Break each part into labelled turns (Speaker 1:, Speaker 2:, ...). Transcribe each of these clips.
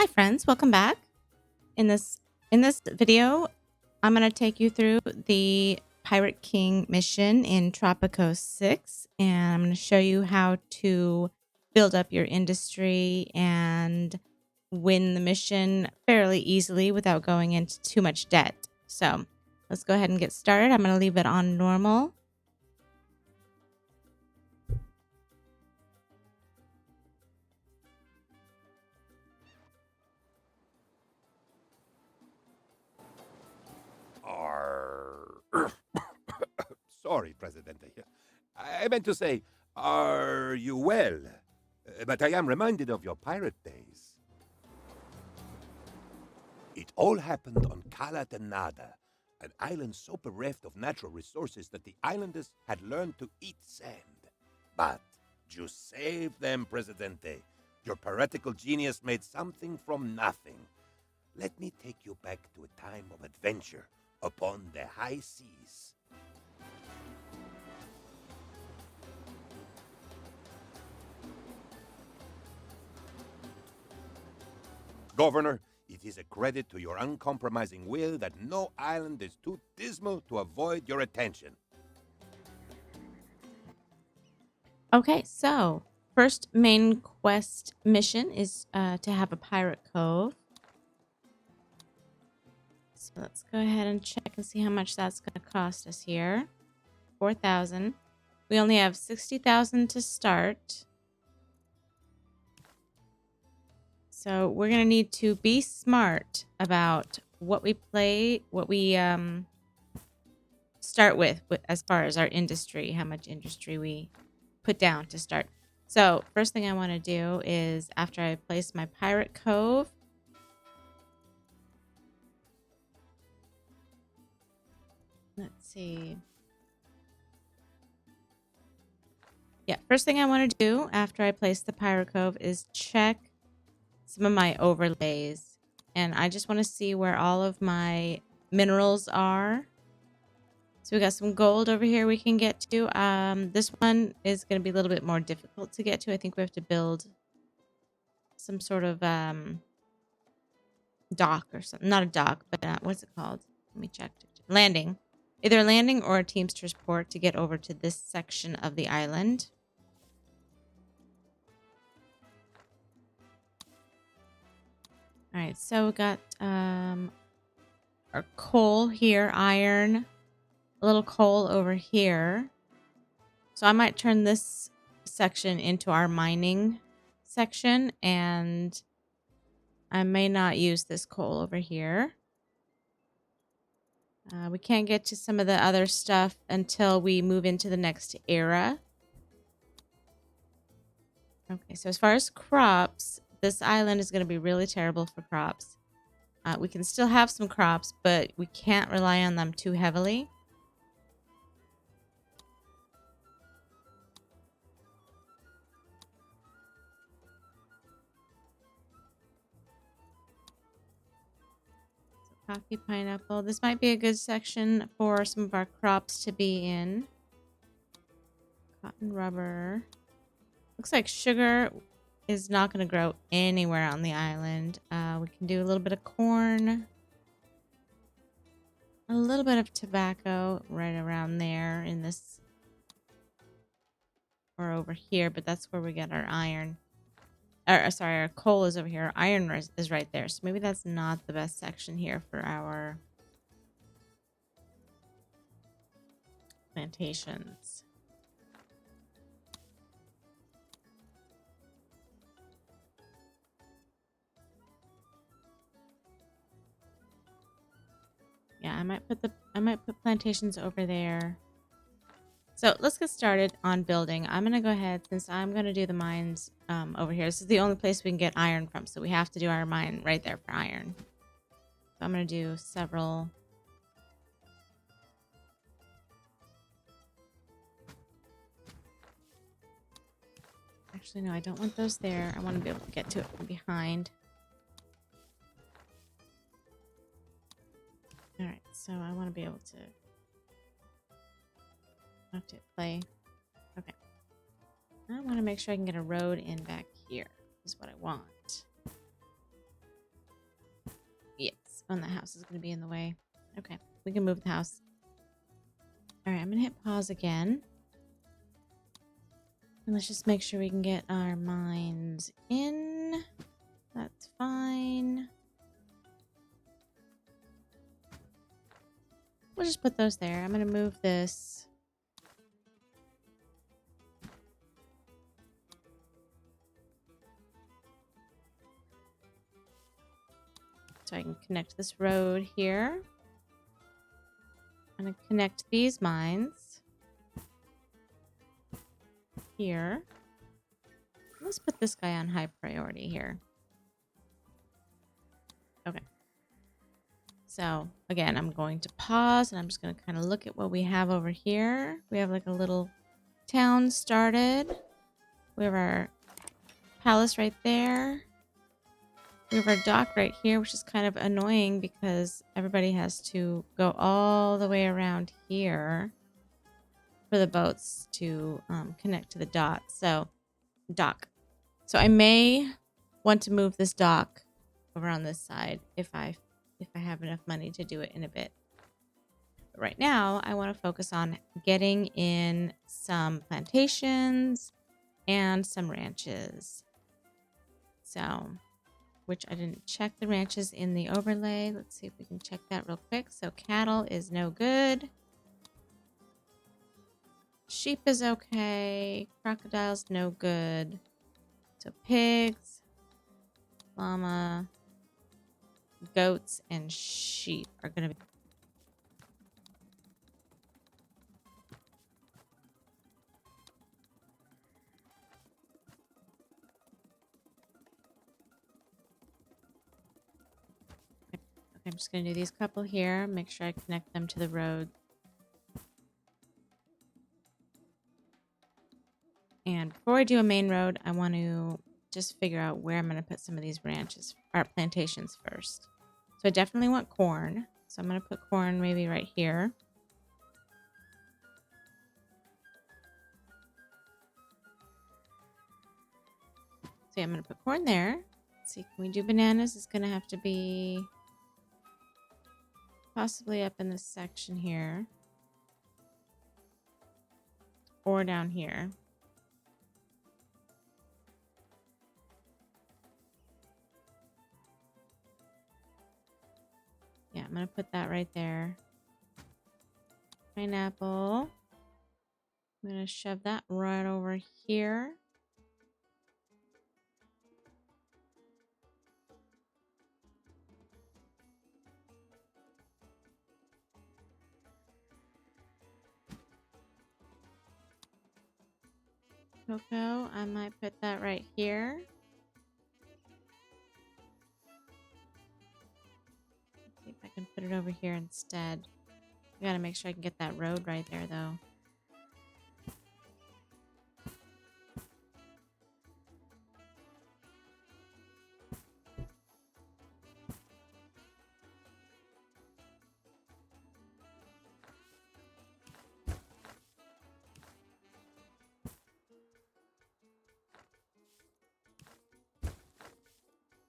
Speaker 1: Hi friends, welcome back. In this video, I'm going to take you through the Pirate King mission in Tropico 6 and I'm going to show you how to build up your industry and win the mission fairly easily without going into too much debt. So, let's go ahead and get started. I'm going to leave it on normal.
Speaker 2: Sorry, Presidente. I meant to say, are you well? But I am reminded of your pirate days. It all happened on Cala de Nada, an island so bereft of natural resources that the islanders had learned to eat sand. But you saved them, Presidente. Your piratical genius made something from nothing. Let me take you back to a time of adventure upon the high seas. Governor, it is a credit to your uncompromising will that no island is too dismal to avoid your attention.
Speaker 1: Okay, so first main quest mission is to have a pirate cove. So let's go ahead and check and see how much that's going to cost us here. 4,000. We only have 60,000 to start. So we're going to need to be smart about what we start with as far as our industry, how much industry we put down to start. So first thing I want to do is after I place my pirate cove, let's see. Yeah, first thing I want to do after I place the pirate cove is check some of my overlays. And I just want to see where all of my minerals are. So we got some gold over here we can get to. This one is going to be a little bit more difficult to get to. I think we have to build some sort of dock or something. Not a dock, but what's it called? Let me check. Landing. Either a landing or a Teamster's port to get over to this section of the island. All right, so we got our coal here, iron, a little coal over here. So I might turn this section into our mining section, and I may not use this coal over here. We can't get to some of the other stuff until we move into the next era. Okay, so as far as crops, this island is going to be really terrible for crops. We can still have some crops, but we can't rely on them too heavily. So coffee, pineapple. This might be a good section for some of our crops to be in. Cotton, rubber. Looks like sugar is not going to grow anywhere on the island. We can do a little bit of corn. A little bit of tobacco right around there in this. Or over here, but that's where we get our iron. Sorry, our coal is over here. Our iron is right there. So maybe that's not the best section here for our plantations. Yeah, I might put plantations over there. So let's get started on building. I'm gonna go ahead, since I'm gonna do the mines over here. This is the only place we can get iron from, so we have to do our mine right there for iron. So I'm gonna do several. Actually, no, I don't want those there. I want to be able to get to it from behind. All right, so I want to be able to have to play. Okay. I want to make sure I can get a road in back here is what I want. Oh, and the house is going to be in the way. Okay, we can move the house. All right, I'm going to hit pause again. And let's just make sure we can get our mines in. That's fine. We'll just put those there. I'm going to move this. So I can connect this road here. I'm going to connect these mines here. Let's put this guy on high priority here. Okay. So again, I'm going to pause and I'm just going to kind of look at what we have over here. We have like a little town started. We have our palace right there. We have our dock right here, which is kind of annoying because everybody has to go all the way around here for the boats to connect to the dock. So I may want to move this dock over on this side if I have enough money to do it in a bit. But right now, I want to focus on getting in some plantations and some ranches. So, which I didn't check the ranches in the overlay. Let's see if we can check that real quick. So cattle is no good. Sheep is okay. Crocodiles no good. So pigs, llama, goats, and sheep are going to be... Okay, I'm just going to do these couple here. Make sure I connect them to the road. And before I do a main road, I want to just figure out where I'm going to put some of these ranches or plantations first. So I definitely want corn. So I'm going to put corn maybe right here. So yeah, I'm going to put corn there. Let's see, can we do bananas? It's going to have to be possibly up in this section here. Or down here. Yeah, I'm going to put that right there. Pineapple. I'm going to shove that right over here. Cocoa, I might put that right here. Let's see if I can put it over here instead. I gotta make sure I can get that road right there, though.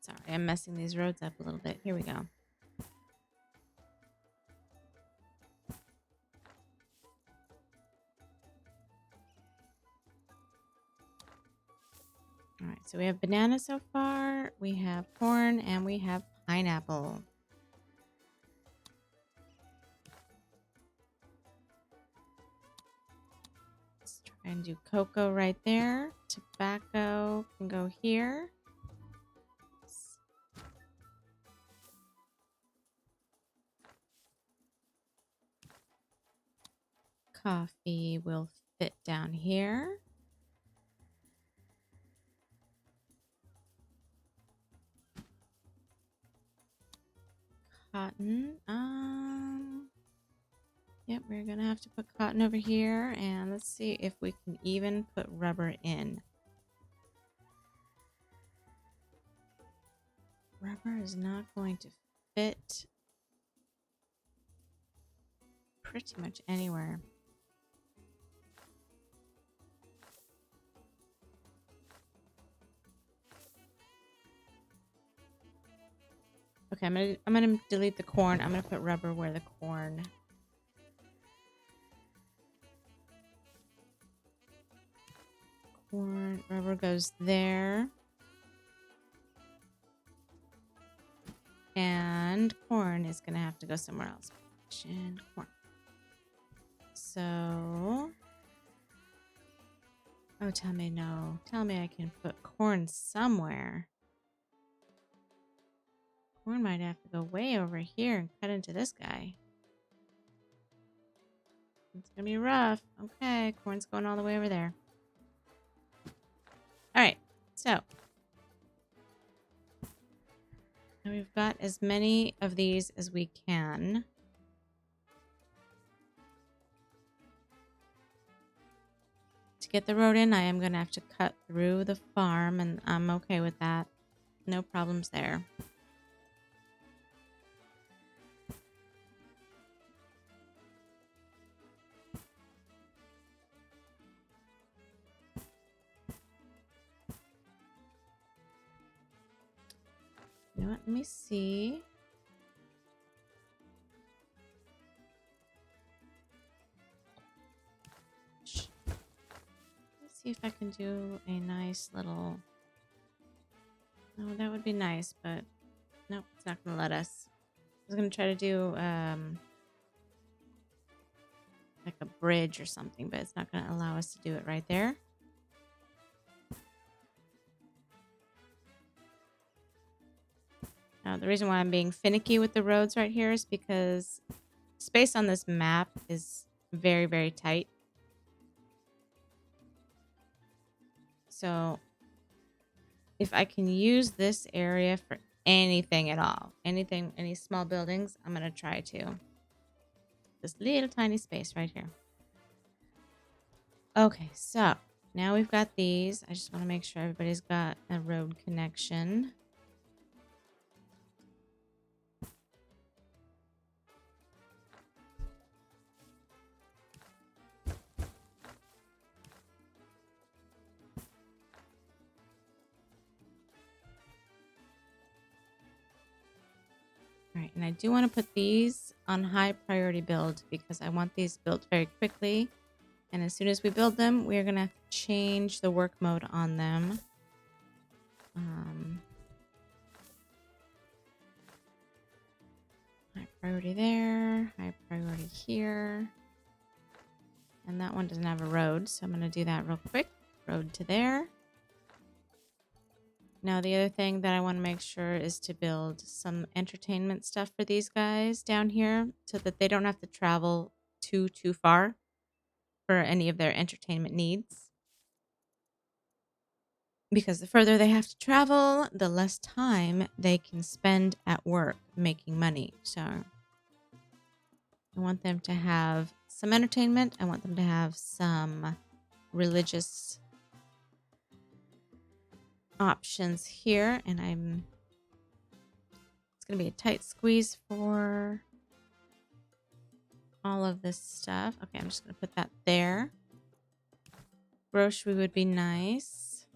Speaker 1: Sorry, I'm messing these roads up a little bit. Here we go. All right, so we have banana so far, we have corn, and we have pineapple. Let's try and do cocoa right there. Tobacco can go here. Coffee will fit down here. Cotton. Yep, we're gonna have to put cotton over here, and let's see if we can even put rubber in. Rubber is not going to fit pretty much anywhere. Okay, I'm gonna delete the corn. I'm gonna put rubber where the corn. Corn rubber goes there. And corn is gonna have to go somewhere else. And corn. So, oh, tell me no. Tell me I can put corn somewhere. Corn might have to go way over here and cut into this guy. It's gonna be rough. Okay, corn's going all the way over there. All right, so now we've got as many of these as we can. To get the road in, I am gonna have to cut through the farm, and I'm okay with that. No problems there. You know what? Let me see. Let's see if I can do a nice little... Oh, that would be nice, but nope, it's not going to let us. I was going to try to do like a bridge or something, but it's not going to allow us to do it right there. Now, the reason why I'm being finicky with the roads right here is because space on this map is very, very tight. So if I can use this area for anything at all, anything, any small buildings, I'm going to try to. This little tiny space right here. Okay, so now we've got these. I just want to make sure everybody's got a road connection. All right, and I do want to put these on high priority build because I want these built very quickly. And as soon as we build them, we're going to change the work mode on them. High priority there, high priority here. And that one doesn't have a road, so I'm going to do that real quick. Road to there. Now, the other thing that I want to make sure is to build some entertainment stuff for these guys down here so that they don't have to travel too far for any of their entertainment needs. Because the further they have to travel, the less time they can spend at work making money. So I want them to have some entertainment. I want them to have some religious options here. And it's going to be a tight squeeze for all of this stuff. Okay, I'm just going to put that there. Grocery would be nice.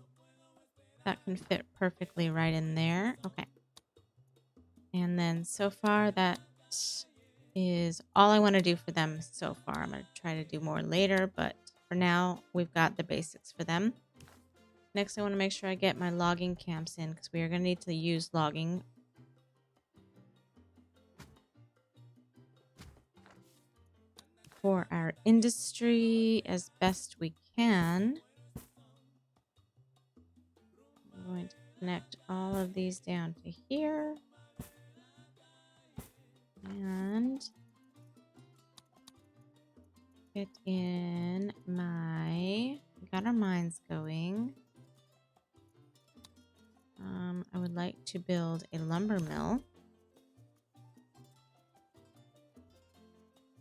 Speaker 1: That can fit perfectly right in there. Okay. And then so far that is all I want to do for them so far. I'm going to try to do more later, but for now we've got the basics for them. Next, I want to make sure I get my logging camps in because we are going to need to use logging for our industry as best we can. I'm going to connect all of these down to here. And get in my... We got our mines going. I would like to build a lumber mill.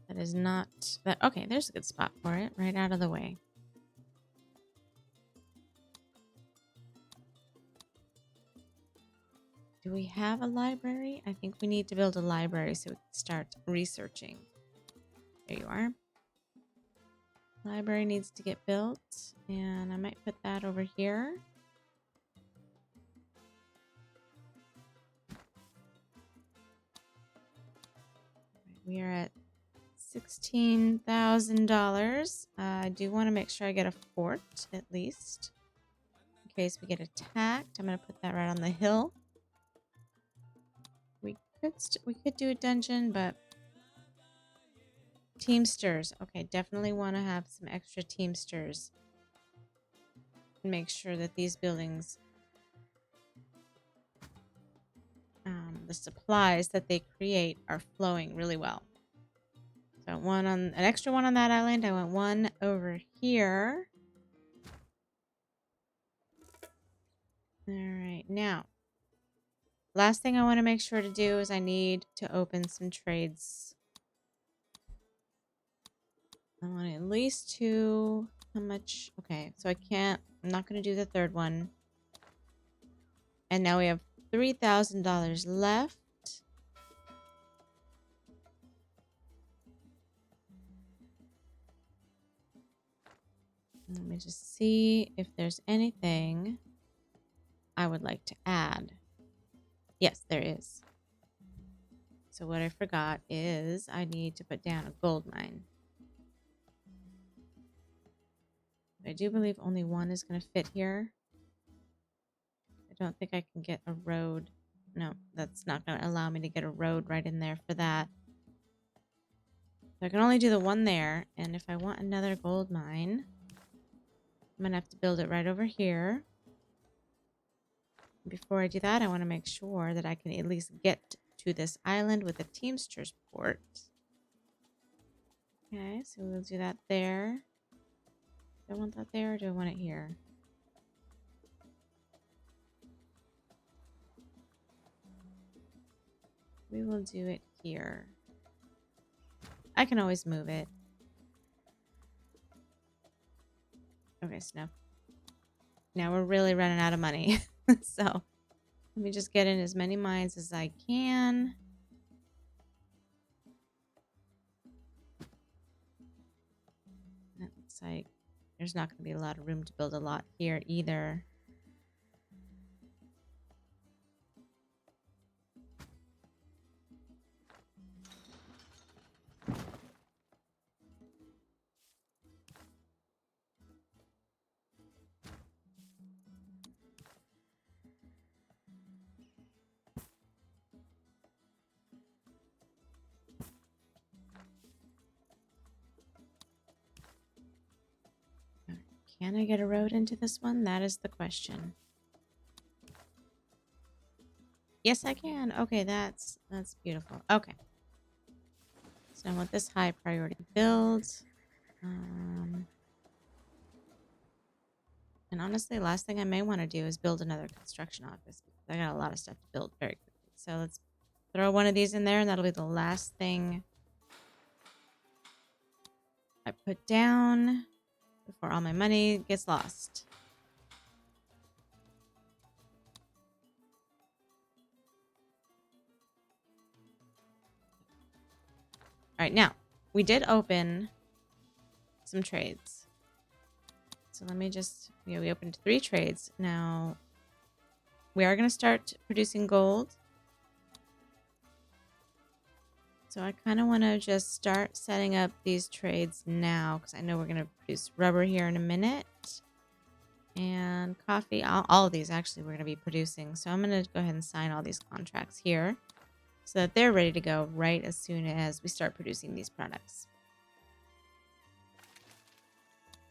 Speaker 1: That is not... that. Okay, there's a good spot for it. Right out of the way. Do we have a library? I think we need to build a library so we can start researching. There you are. Library needs to get built. And I might put that over here. We are at $16,000. I do want to make sure I get a fort at least in case we get attacked. I'm going to put that right on the hill. We could do a dungeon, but teamsters. Okay, definitely want to have some extra teamsters. And make sure that these buildings, the supplies that they create are flowing really well. So I want an extra one on that island. I want one over here. All right, now, last thing I want to make sure to do is I need to open some trades. I want at least 2. How much? Okay, so I'm not going to do the third one. And now we have $3,000 left. Let me just see if there's anything I would like to add. Yes, there is. So what I forgot is I need to put down a gold mine. I do believe only one is going to fit here. I don't think I can get a road. No, that's not going to allow me to get a road right in there for that. So I can only do the one there. And if I want another gold mine, I'm going to have to build it right over here. Before I do that, I want to make sure that I can at least get to this island with a Teamsters port. Okay, so we'll do that there. Do I want that there or do I want it here? We will do it here. I can always move it. Okay, so now we're really running out of money. So let me just get in as many mines as I can. That looks like there's not going to be a lot of room to build a lot here either. Can I get a road into this one? That is the question. Yes, I can. Okay, that's beautiful. Okay. So I want this high priority build. And honestly, last thing I may want to do is build another construction office. I got a lot of stuff to build very quickly. So let's throw one of these in there, and that'll be the last thing I put down before all my money gets lost. All right, now, we did open some trades. So let me just, we opened 3 trades. Now, we are going to start producing gold. So I kind of want to just start setting up these trades now because I know we're going to produce rubber here in a minute. And coffee, all of these actually we're going to be producing. So I'm going to go ahead and sign all these contracts here so that they're ready to go right as soon as we start producing these products.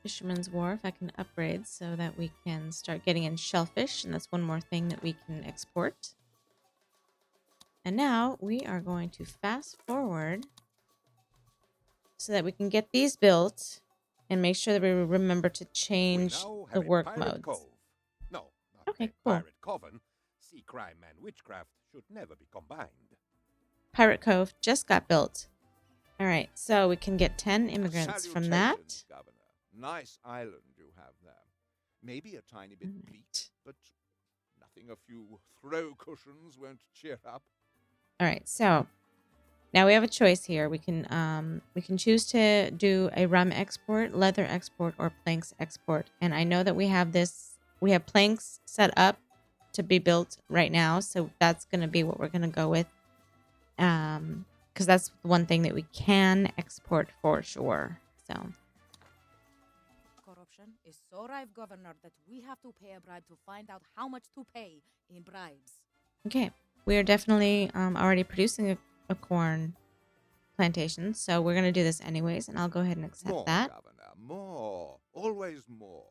Speaker 1: Fisherman's Wharf I can upgrade so that we can start getting in shellfish, and that's one more thing that we can export. And now we are going to fast forward so that we can get these built and make sure that we remember to change the work modes.
Speaker 2: Cove. No, not
Speaker 1: okay,
Speaker 2: a
Speaker 1: cool.
Speaker 2: pirate coven. Sea crime and witchcraft should never be combined.
Speaker 1: Pirate Cove just got built. All right, so we can get 10 immigrants from that.
Speaker 3: Governor. Nice island you have there. Maybe a tiny bit bleak, but nothing a few throw cushions won't cheer up.
Speaker 1: All right, so now we have a choice here. We can choose to do a rum export, leather export, or planks export. And I know that we have planks set up to be built right now, so that's going to be what we're going to go with. because that's one thing that we can export for sure. So
Speaker 4: Corruption is so rife, Governor, that we have to pay a bribe to find out how much to pay in bribes.
Speaker 1: okay, we are definitely already producing a corn plantation, so we're gonna do this anyways, and I'll go ahead and accept
Speaker 3: More,
Speaker 1: that.
Speaker 3: Governor, more. Always more.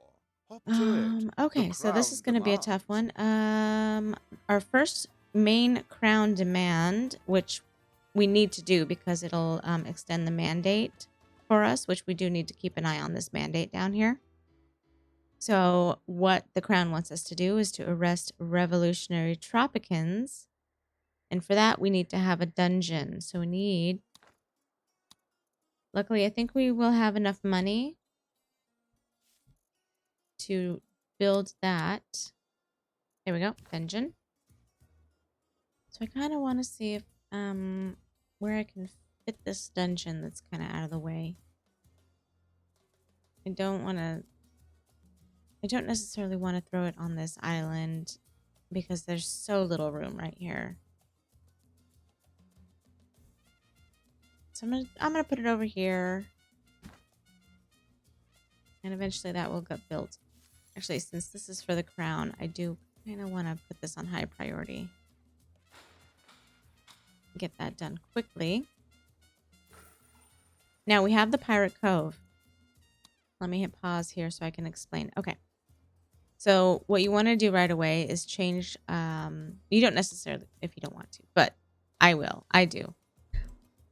Speaker 3: Hop to it.
Speaker 1: Okay,
Speaker 3: The
Speaker 1: so this is
Speaker 3: crown
Speaker 1: gonna be a tough
Speaker 3: demands.
Speaker 1: one. Our first main crown demand, which we need to do because it'll extend the mandate for us, which we do need to keep an eye on this mandate down here. So what the crown wants us to do is to arrest revolutionary Tropicans. And for that, we need to have a dungeon. So we need... Luckily, I think we will have enough money to build that. There we go. Dungeon. So I kind of want to see if where I can fit this dungeon that's kind of out of the way. I don't necessarily want to throw it on this island because there's so little room right here. So I'm gonna put it over here, and eventually that will get built. Actually, since this is for the crown, I do kind of want to put this on high priority. Get that done quickly. Now we have the Pirate Cove. Let me hit pause here so I can explain. Okay. So what you want to do right away is change. You don't necessarily, if you don't want to, but I will. I do.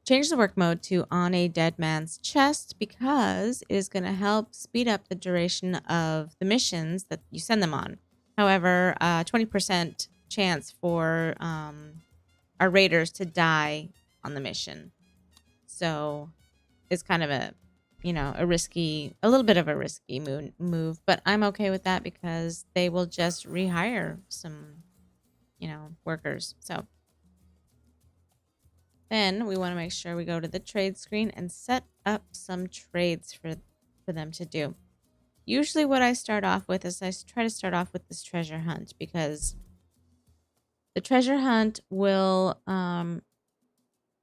Speaker 1: Change the work mode to on a dead man's chest because it is going to help speed up the duration of the missions that you send them on. However, 20% chance for our raiders to die on the mission. So it's kind of a little bit of a risky move, but I'm okay with that because they will just rehire some, workers. So then we want to make sure we go to the trade screen and set up some trades for them to do. Usually what I start off with is I try to start off with this treasure hunt because the treasure hunt will,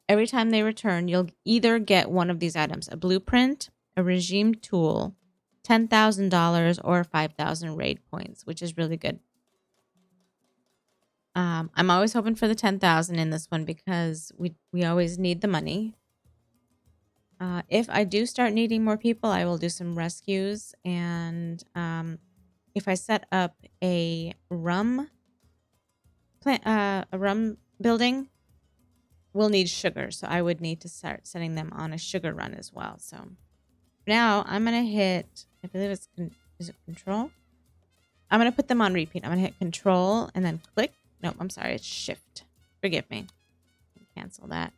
Speaker 1: every time they return, you'll either get one of these items, a blueprint, a regime tool, $10,000 or 5,000 raid points, which is really good. I'm always hoping for the 10,000 in this one because we always need the money. If I do start needing more people, I will do some rescues. And if I set up a rum building, we'll need sugar. So I would need to start setting them on a sugar run as well. So now I'm going to hit, I believe it's, is it control? I'm going to put them on repeat. I'm going to hit control and then click. No, I'm sorry. It's shift. Forgive me. Cancel that.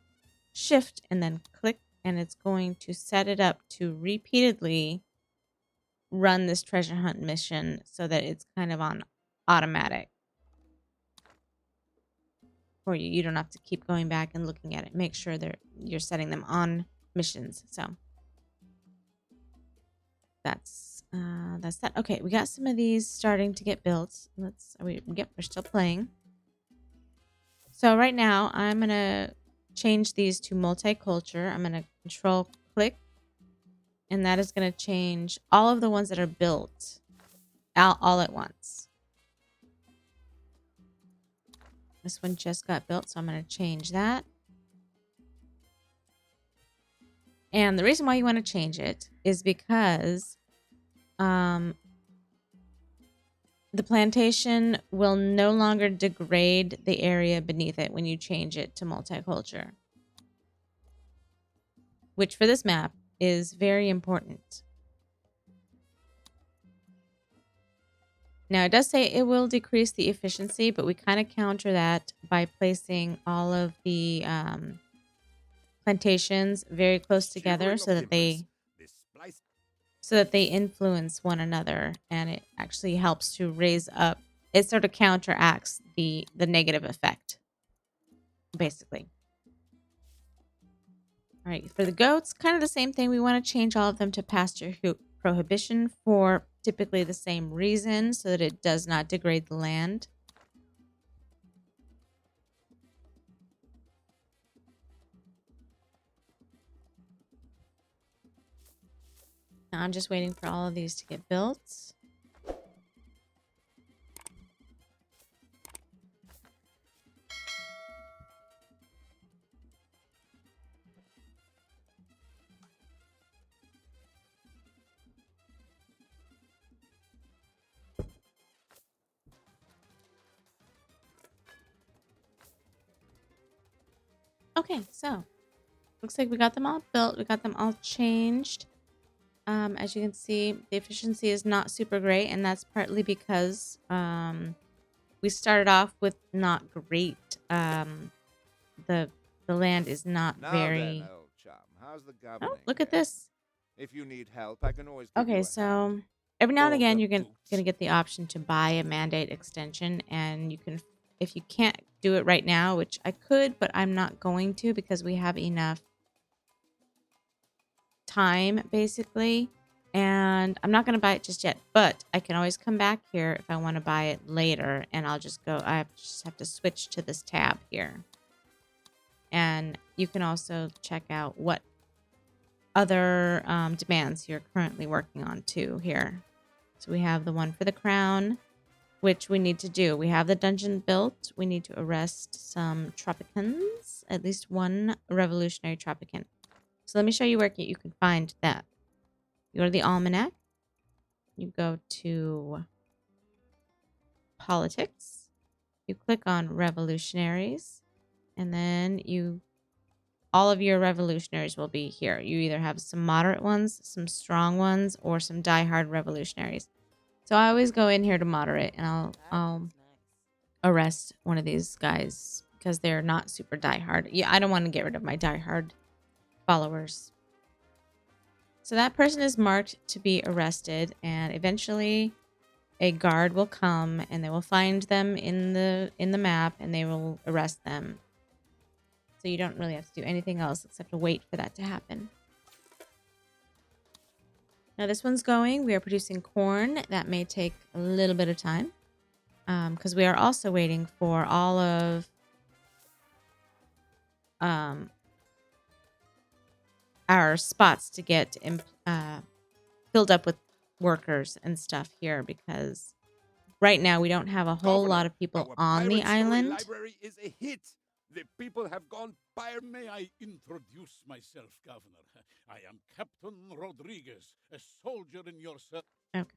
Speaker 1: Shift and then click. And it's going to set it up to repeatedly run this treasure hunt mission so that it's kind of on automatic for you. You don't have to keep going back and looking at it. Make sure that you're setting them on missions. So that's that. Okay, we got some of these starting to get built. We're still playing. So right now I'm gonna change these to multicultural. I'm gonna control click, and that is gonna change all of the ones that are built all at once. This one just got built, so I'm gonna change that. And the reason why you want to change it is because the plantation will no longer degrade the area beneath it when you change it to multicultural, which for this map is very important. Now, it does say it will decrease the efficiency, but we kind of counter that by placing all of the plantations very close together so that they influence one another, and it actually helps to raise up. It sort of counteracts the negative effect, basically. All right, for the goats, kind of the same thing. We want to change all of them to pasture prohibition for typically the same reason, so that it does not degrade the land. Now I'm just waiting for all of these to get built. Okay, so looks like we got them all built. We got them all changed. As you can see, the efficiency is not super great, and that's partly because we started off with not great. The land is not
Speaker 3: Now
Speaker 1: very.
Speaker 3: then, old chum, how's the
Speaker 1: Oh,
Speaker 3: governing?
Speaker 1: look at
Speaker 3: going?
Speaker 1: this.
Speaker 3: If you need help, I can always give you
Speaker 1: Okay,
Speaker 3: a
Speaker 1: so
Speaker 3: hand.
Speaker 1: every now and
Speaker 3: Or
Speaker 1: again,
Speaker 3: the
Speaker 1: you're
Speaker 3: boot.
Speaker 1: gonna get the option to buy a mandate extension, and you can, if you can't do it right now, which I could, but I'm not going to because we have enough time basically, and I'm not gonna buy it just yet. But I can always come back here if I want to buy it later, and I'll just go. Just have to switch to this tab here, and you can also check out what other demands you're currently working on too here. So we have the one for the crown, which we need to do. We have the dungeon built. We need to arrest some Tropicans, at least one revolutionary Tropican. So let me show you where you can find that. You go to the almanac. You go to politics. You click on revolutionaries, and then all of your revolutionaries will be here. You either have some moderate ones, some strong ones, or some diehard revolutionaries. So I always go in here to moderate, and I'll arrest one of these guys because they're not super diehard. Yeah, I don't want to get rid of my diehard followers. So that person is marked to be arrested, and eventually a guard will come and they will find them in the map and they will arrest them. So you don't really have to do anything else except to wait for that to happen. Now this one's going. We are producing corn. That may take a little bit of time because we are also waiting for all of our spots to get filled up with workers and stuff here, because right now we don't have a whole lot of people
Speaker 2: our
Speaker 1: on the
Speaker 2: pirate story
Speaker 1: island.
Speaker 2: library is a hit. The people have gone pirate.
Speaker 5: May I introduce myself, Governor? I am Captain Rodriguez, a soldier in your service.
Speaker 1: Okay.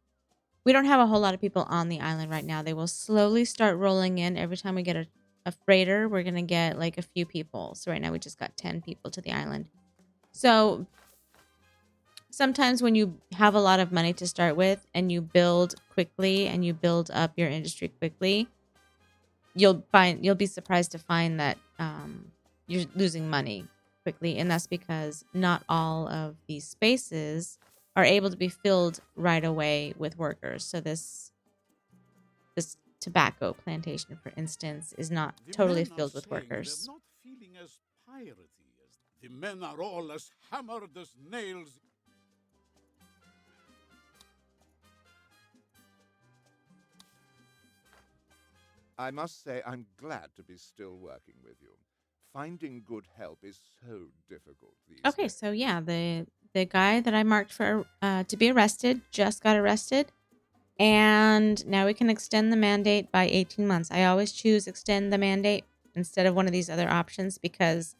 Speaker 1: We don't have a whole lot of people on the island right now. They will slowly start rolling in. Every time we get a freighter, we're going to get like a few people. So right now we just got 10 people to the island. So sometimes when you have a lot of money to start with and you build quickly and you build up your industry quickly, you'll be surprised to find that you're losing money quickly, and that's because not all of these spaces are able to be filled right away with workers. So this tobacco plantation, for instance, is not
Speaker 5: The
Speaker 1: totally
Speaker 5: men are
Speaker 1: filled with
Speaker 5: saying
Speaker 1: workers.
Speaker 5: they're not feeling as piratey as the men are all as hammered as nails.
Speaker 3: I must say I'm glad to be still working with you. Finding good help is so difficult these
Speaker 1: Okay,
Speaker 3: days.
Speaker 1: so yeah, the guy that I marked for to be arrested just got arrested, and now we can extend the mandate by 18 months. I always choose extend the mandate instead of one of these other options because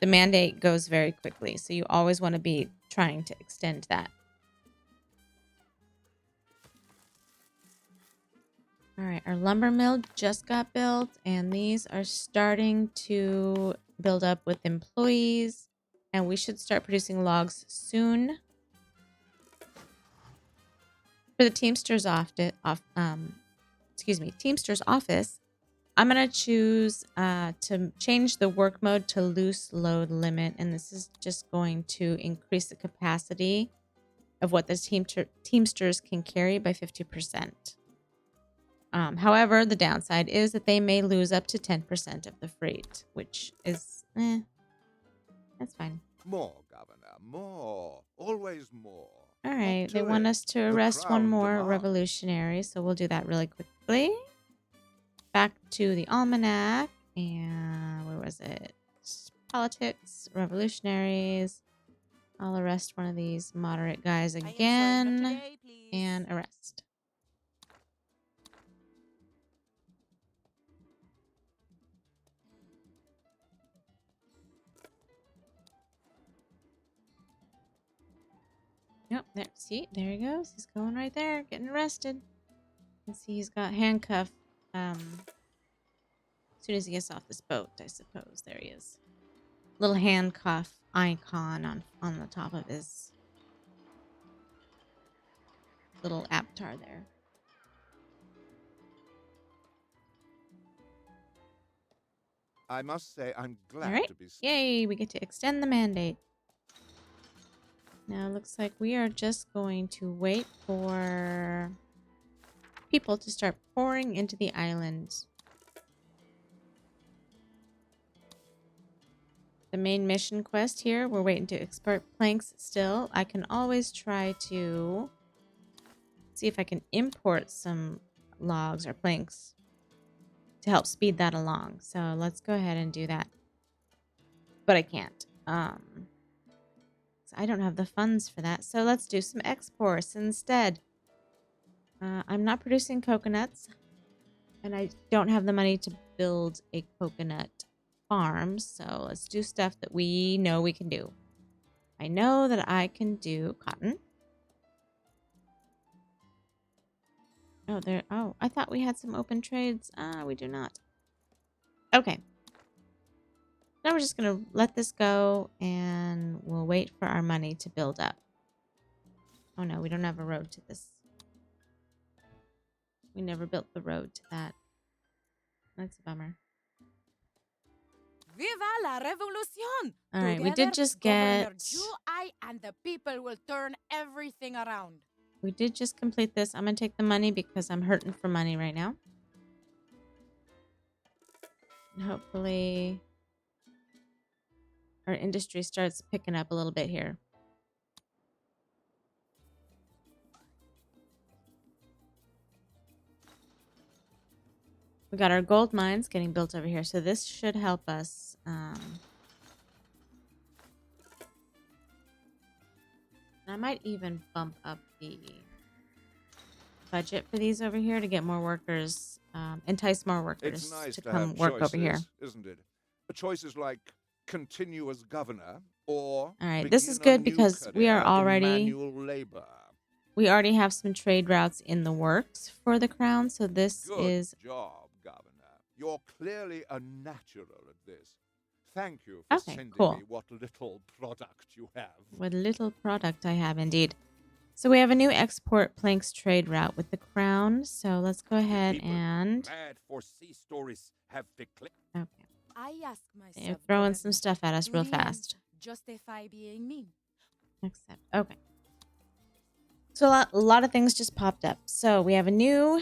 Speaker 1: the mandate goes very quickly. So you always want to be trying to extend that. All right, our lumber mill just got built, and these are starting to build up with employees, and we should start producing logs soon. For the Teamsters Teamsters office, I'm gonna choose to change the work mode to loose load limit, and this is just going to increase the capacity of what the Teamsters can carry by 50%. However, the downside is that they may lose up to 10% of the freight, which is, that's fine.
Speaker 3: More, Governor, more. Always more.
Speaker 1: All
Speaker 3: What
Speaker 1: right, they
Speaker 3: to
Speaker 1: want
Speaker 3: it?
Speaker 1: us to
Speaker 3: The
Speaker 1: arrest one
Speaker 3: crown
Speaker 1: more
Speaker 3: demands.
Speaker 1: revolutionary, so we'll do that really quickly. Back to the almanac, and where was it? Politics, revolutionaries. I'll arrest one of these moderate guys
Speaker 4: I am sorry, not
Speaker 1: again.
Speaker 4: today, please.
Speaker 1: And arrest. Yep, there. See, there he goes. He's going right there, getting arrested. You can see he's got handcuff. As soon as he gets off this boat, I suppose. There he is. Little handcuff icon on the top of his little avatar there.
Speaker 3: I must say I'm glad
Speaker 1: All right.
Speaker 3: to be.
Speaker 1: Yay, we get to extend the mandate. Now it looks like we are just going to wait for people to start pouring into the island. The main mission quest here, we're waiting to export planks still. I can always try to see if I can import some logs or planks to help speed that along. So let's go ahead and do that. But I can't. I don't have the funds for that. So let's do some exports instead. I'm not producing coconuts. And I don't have the money to build a coconut farm. So let's do stuff that we know we can do. I know that I can do cotton. Oh, there. Oh, I thought we had some open trades. We do not. Okay. Now we're just going to let this go and we'll wait for our money to build up. Oh no, we don't have a road to this. We never built the road to that. That's a bummer.
Speaker 4: Viva la revolución!
Speaker 1: All right, we
Speaker 4: Together,
Speaker 1: did just
Speaker 4: Governor
Speaker 1: get...
Speaker 4: Ju, I and the people will turn everything around.
Speaker 1: We did just complete this. I'm going to take the money because I'm hurting for money right now. And hopefully our industry starts picking up a little bit here. We got our gold mines getting built over here, so this should help us. I might even bump up the budget for these over here to get more workers, entice more workers
Speaker 3: It's nice
Speaker 1: to
Speaker 3: to
Speaker 1: come
Speaker 3: have
Speaker 1: work
Speaker 3: choices,
Speaker 1: over here.
Speaker 3: isn't it? Choices like continue as governor or
Speaker 1: All right, this is
Speaker 3: begin a
Speaker 1: good
Speaker 3: new
Speaker 1: because we are
Speaker 3: career in
Speaker 1: already...
Speaker 3: manual labor.
Speaker 1: We already have some trade routes in the works for the crown, so this
Speaker 3: Good
Speaker 1: is...
Speaker 3: job, Governor. You're clearly a natural at this. Thank you for
Speaker 1: Okay,
Speaker 3: sending
Speaker 1: cool.
Speaker 3: me what little product you have.
Speaker 1: What little product I have, indeed. So we have a new export planks trade route with the crown. So let's go ahead
Speaker 2: People
Speaker 1: and...
Speaker 2: mad for sea stories have declared.
Speaker 1: Okay.
Speaker 4: I ask myself,
Speaker 1: They're throwing
Speaker 4: Governor,
Speaker 1: some stuff at us
Speaker 4: do
Speaker 1: real
Speaker 4: the ends
Speaker 1: fast.
Speaker 4: justify being mean?
Speaker 1: Accept. Okay. So a lot of things just popped up. So we have a new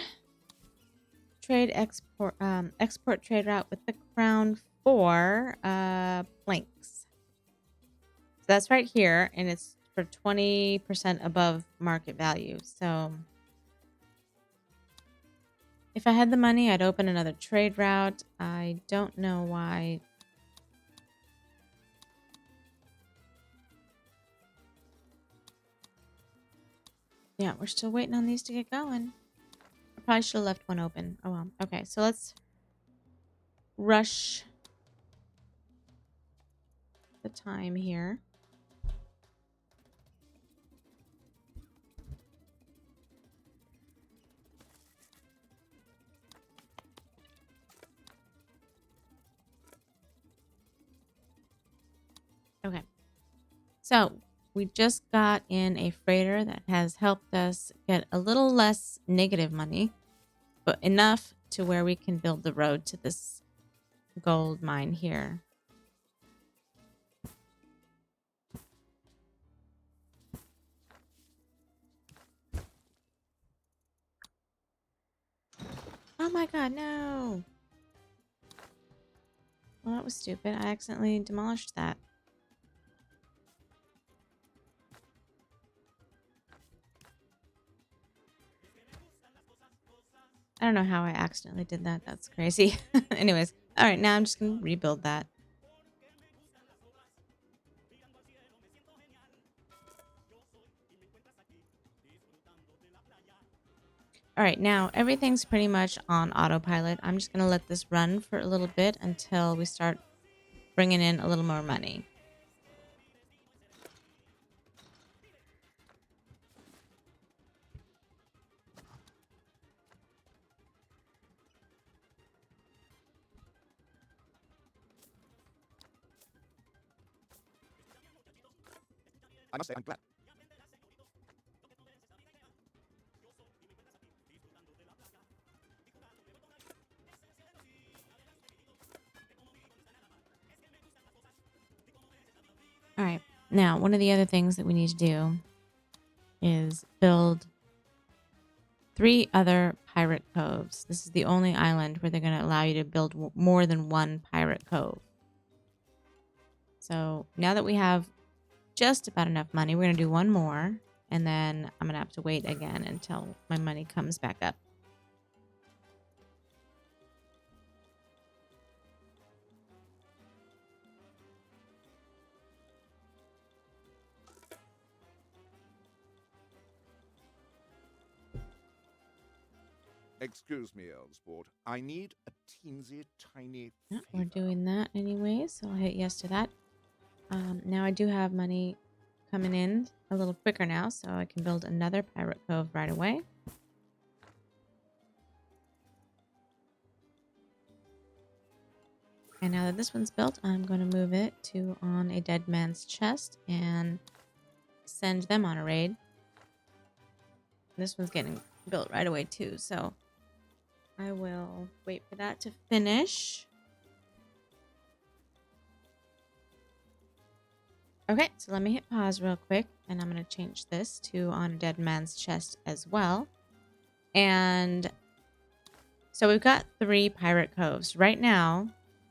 Speaker 1: trade export trade route with the crown for planks. So that's right here, and it's for 20% above market value. So if I had the money, I'd open another trade route. I don't know why. Yeah, we're still waiting on these to get going. I probably should have left one open. Oh well. Okay, so let's rush the time here. Okay. So we just got in a freighter that has helped us get a little less negative money, but enough to where we can build the road to this gold mine here. Oh my god, no! Well, that was stupid. I accidentally demolished that. I don't know how I accidentally did that. That's crazy. Anyways, all right, now I'm just going to rebuild that. All right, now everything's pretty much on autopilot. I'm just going to let this run for a little bit until we start bringing in a little more money.
Speaker 3: I must say, I'm glad.
Speaker 1: All right, now one of the other things that we need to do is build 3 other pirate coves. This is the only island where they're going to allow you to build more than one pirate cove. So now that we have just about enough money, we're going to do one more, and then I'm going to have to wait again until my money comes back up.
Speaker 3: Excuse me, Elsport. I need a teensy tiny
Speaker 1: Yeah,
Speaker 3: favor.
Speaker 1: we're doing that anyway, so I'll hit yes to that. Now I do have money coming in a little quicker now, so I can build another pirate cove right away. And now that this one's built, I'm going to move it to on a dead man's chest and send them on a raid. This one's getting built right away too, so I will wait for that to finish. Okay, so let me hit pause real quick, and I'm going to change this to on a dead man's chest as well. And so we've got 3 pirate coves. Right now,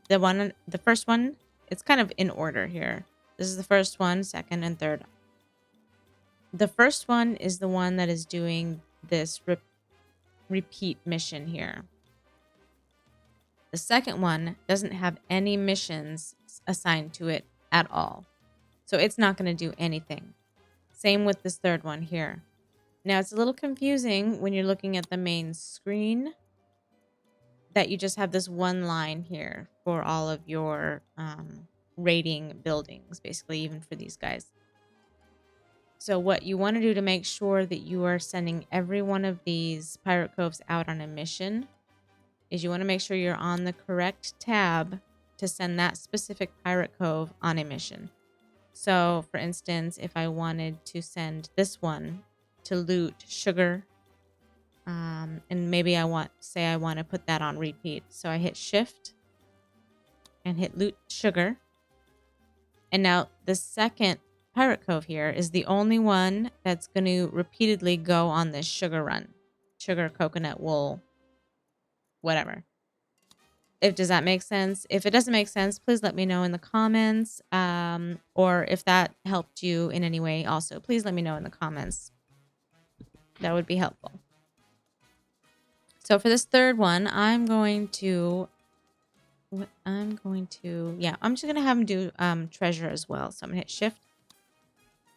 Speaker 1: the first one, it's kind of in order here. This is the first one, second, and third. The first one is the one that is doing this repeat mission here. The second one doesn't have any missions assigned to it at all. So it's not going to do anything. Same with this third one here. Now it's a little confusing when you're looking at the main screen that you just have this one line here for all of your rating buildings, basically, even for these guys. So what you want to do to make sure that you are sending every one of these pirate coves out on a mission is you want to make sure you're on the correct tab to send that specific pirate cove on a mission. So, for instance, if I wanted to send this one to loot sugar, and maybe I want to put that on repeat. So I hit shift and hit loot sugar. And now the second pirate cove here is the only one that's going to repeatedly go on this sugar run. Sugar, coconut, wool, whatever. Does that make sense? If it doesn't make sense, please let me know in the comments. Or if that helped you in any way also, please let me know in the comments. That would be helpful. So for this third one, I'm just going to have him do treasure as well. So I'm going to hit shift.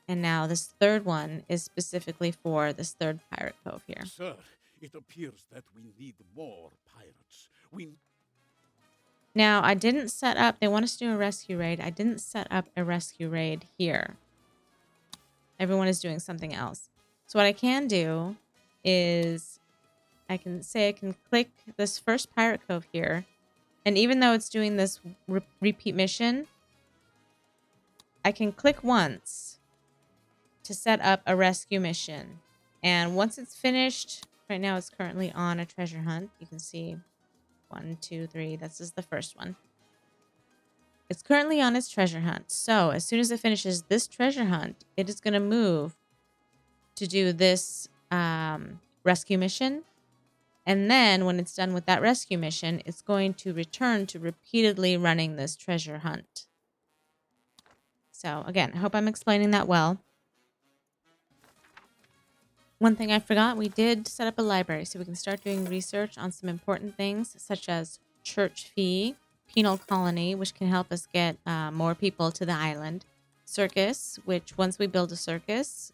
Speaker 1: And now this third one is specifically for this third pirate cove here.
Speaker 5: Sir, it appears that we need more pirates.
Speaker 1: Now, I didn't set up... They want us to do a rescue raid. I didn't set up a rescue raid here. Everyone is doing something else. So what I can do is... I can click this first pirate cove here. And even though it's doing this repeat mission, I can click once to set up a rescue mission. And once it's finished... Right now, it's currently on a treasure hunt. You can see... 1, 2, 3. This is the first one. It's currently on its treasure hunt. So as soon as it finishes this treasure hunt, it is going to move to do this rescue mission. And then when it's done with that rescue mission, it's going to return to repeatedly running this treasure hunt. So again, I hope I'm explaining that well. One thing I forgot, we did set up a library so we can start doing research on some important things such as church fee, penal colony, which can help us get more people to the island, circus, which once we build a circus,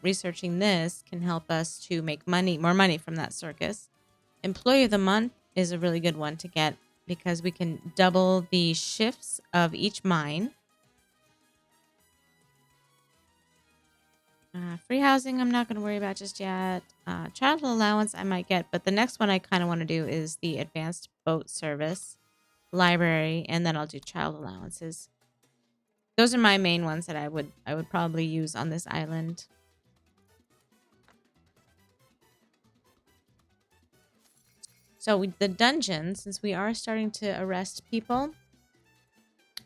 Speaker 1: researching this can help us to make more money from that circus. Employee of the month is a really good one to get because we can double the shifts of each mine. Free housing, I'm not going to worry about just yet. Child allowance, I might get, but the next one I kind of want to do is the advanced boat service, library, and then I'll do child allowances. Those are my main ones that I would probably use on this island. So the dungeon, since we are starting to arrest people,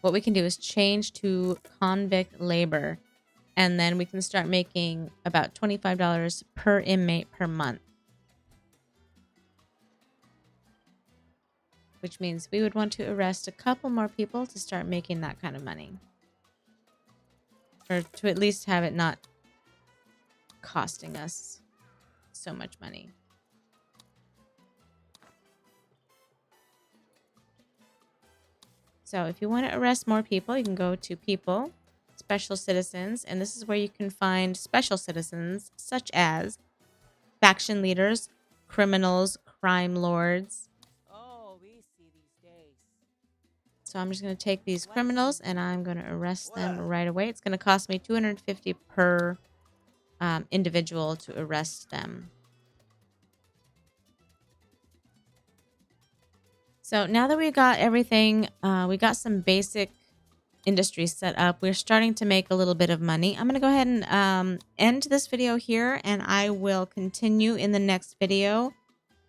Speaker 1: what we can do is change to convict labor. And then we can start making about $25 per inmate per month. Which means we would want to arrest a couple more people to start making that kind of money. Or to at least have it not costing us so much money. So if you want to arrest more people, you can go to people, special citizens, and this is where you can find special citizens such as faction leaders, criminals, crime lords.
Speaker 4: Oh, we see these days.
Speaker 1: So I'm just going to take these criminals and I'm going to arrest them right away. It's going to cost me $250 per individual to arrest them. So now that we got everything, we got some basic industry set up, we're starting to make a little bit of money. I'm going to go ahead and end this video here, and I will continue in the next video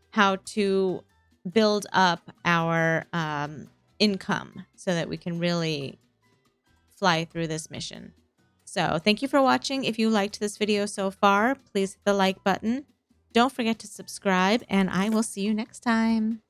Speaker 1: how to build up our income so that we can really fly through this mission. So thank you for watching. If you liked this video so far, please hit the like button. Don't forget to subscribe, and I will see you next time.